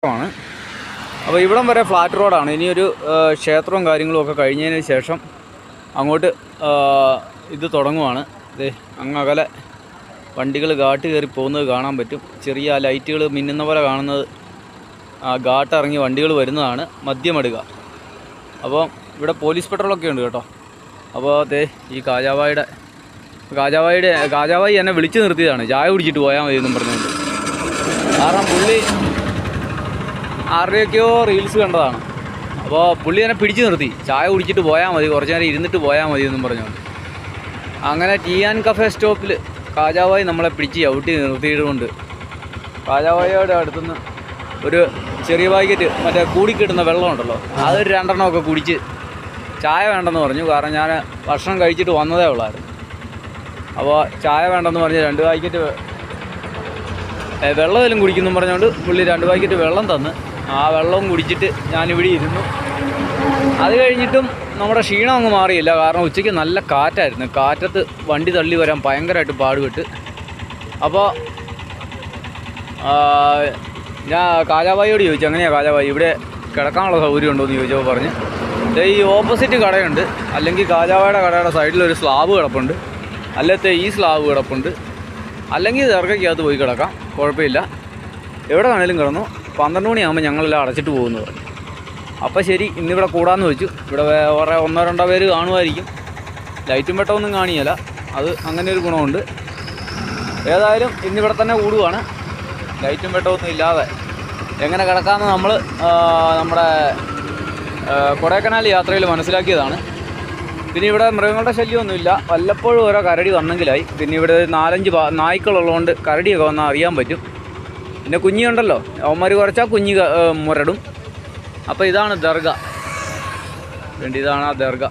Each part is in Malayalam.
ആണ്. അപ്പോൾ ഇവിടം വരെ ഫ്ലാറ്റ് റോഡാണ്. ഇനിയൊരു ക്ഷേത്രവും കാര്യങ്ങളും ഒക്കെ കഴിഞ്ഞതിന് ശേഷം അങ്ങോട്ട് ഇത് തുടങ്ങുവാണ്. അങ്ങകലെ വണ്ടികൾ ഘാട്ട് കയറി പോകുന്നത് കാണാൻ പറ്റും. ചെറിയ ലൈറ്റുകൾ മിന്നുന്ന പോലെ കാണുന്നത് ഘാട്ട് ഇറങ്ങി വണ്ടികൾ വരുന്നതാണ് മദ്യമടുക. അപ്പോൾ ഇവിടെ പോലീസ് പെട്രോളൊക്കെ ഉണ്ട് കേട്ടോ. അപ്പോൾ ഈ കാജാവായി എന്നെ വിളിച്ചു നിർത്തിയതാണ്, ചായ കുടിച്ചിട്ട് പോയാൽ മതി എന്നും പറഞ്ഞുകൊണ്ട്. കാരണം പുള്ളി ആരുടെയൊക്കെയോ റീൽസ് കണ്ടതാണ്. അപ്പോൾ പുള്ളി എന്നെ പിടിച്ചു നിർത്തി, ചായ കുടിച്ചിട്ട് പോയാൽ മതി, കുറച്ച് നേരം ഇരുന്നിട്ട് പോയാൽ മതി എന്നും പറഞ്ഞുകൊണ്ട്. അങ്ങനെ ടീ ആൻഡ് കഫേ സ്റ്റോപ്പിൽ കാജാവായി നമ്മളെ പിടിച്ച് ചവിട്ടി നിർത്തിയതുകൊണ്ട് കാജാവായിയുടെ അടുത്തുനിന്ന് ഒരു ചെറിയ പാക്കറ്റ് മറ്റേ കൂടിക്കിട്ടുന്ന വെള്ളമുണ്ടല്ലോ, അതൊരു 2 എണ്ണമൊക്കെ കുടിച്ച് ചായ വേണ്ടെന്ന് പറഞ്ഞു. കാരണം ഞാൻ ഭക്ഷണം കഴിച്ചിട്ട് വന്നതേ ഉള്ളായിരുന്നു. അപ്പോൾ ചായ വേണ്ടെന്ന് പറഞ്ഞ് 2 പാക്കറ്റ് വെള്ളമെല്ലാം കുടിക്കുന്നു പറഞ്ഞുകൊണ്ട് പുള്ളി 2 പാക്കറ്റ് വെള്ളം തന്ന് ആ വെള്ളവും കുടിച്ചിട്ട് ഞാനിവിടെ ഇരുന്നു. അത് കഴിഞ്ഞിട്ടും നമ്മുടെ ക്ഷീണം അങ്ങ് മാറിയില്ല. കാരണം ഉച്ചയ്ക്ക് നല്ല കാറ്റായിരുന്നു. കാറ്റത്ത് വണ്ടി തള്ളി വരാൻ ഭയങ്കരമായിട്ട് പാടുപെട്ട്. അപ്പോൾ ഞാൻ കാജാവായിയോട് ചോദിച്ചു, എങ്ങനെയാണ് കാജാവായി ഇവിടെ കിടക്കാനുള്ള സൗകര്യം ഉണ്ടോ എന്ന് ചോദിച്ചപ്പോൾ പറഞ്ഞ് ഈ ഓപ്പോസിറ്റ് കടയുണ്ട്, അല്ലെങ്കിൽ കാജാവായുടെ കടയുടെ സൈഡിലൊരു സ്ലാബ് കിടപ്പുണ്ട്, അല്ലത്തെ ഈ സ്ലാബ് കിടപ്പുണ്ട്, അല്ലെങ്കിൽ ദർഗയ്ക്കകത്ത് പോയി കിടക്കാം, കുഴപ്പമില്ല, എവിടെ വേണേലും കിടന്നു, 12 മണിയാകുമ്പോൾ ഞങ്ങളെല്ലാം അടച്ചിട്ട് പോകുന്നു പറഞ്ഞു. അപ്പോൾ ശരി, ഇന്നിവിടെ കൂടാമെന്ന് വെച്ചു. ഇവിടെ വേറെ 1-2 പേര് കാണുമായിരിക്കും. ലൈറ്റും വെട്ടമൊന്നും കാണിയല്ല, അത് അങ്ങനെ ഒരു ഗുണമുണ്ട്. ഏതായാലും ഇന്നിവിടെ തന്നെ കൂടുകയാണ്. ലൈറ്റും വെട്ടമൊന്നും ഇല്ലാതെ എങ്ങനെ കിടക്കാമെന്ന് നമ്മൾ നമ്മുടെ കൊടൈക്കനാൽ യാത്രയിൽ മനസ്സിലാക്കിയതാണ്. പിന്നെ ഇവിടെ മൃഗങ്ങളുടെ ശല്യമൊന്നുമില്ല. വല്ലപ്പോഴും ഓരോ കരടി വന്നെങ്കിലായി. പിന്നെ ഇവിടെ 4-5 നായ്ക്കളുള്ളതുകൊണ്ട് കരടിയൊക്കെ വന്നാൽ അറിയാൻ പറ്റും. പിന്നെ കുഞ്ഞിയുണ്ടല്ലോ, അവന്മാർ കുറച്ചാൽ കുഞ്ഞി മുരടും. അപ്പോൾ ഇതാണ് ദർഗ. ഇതാണ് ആ ദർഗ.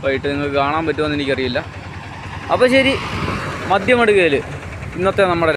വൈകിട്ട് നിങ്ങൾക്ക് കാണാൻ പറ്റുമെന്ന് എനിക്കറിയില്ല. അപ്പോൾ ശരി, മദ്യമടുകയിൽ ഇന്നത്തെ നമ്മുടെ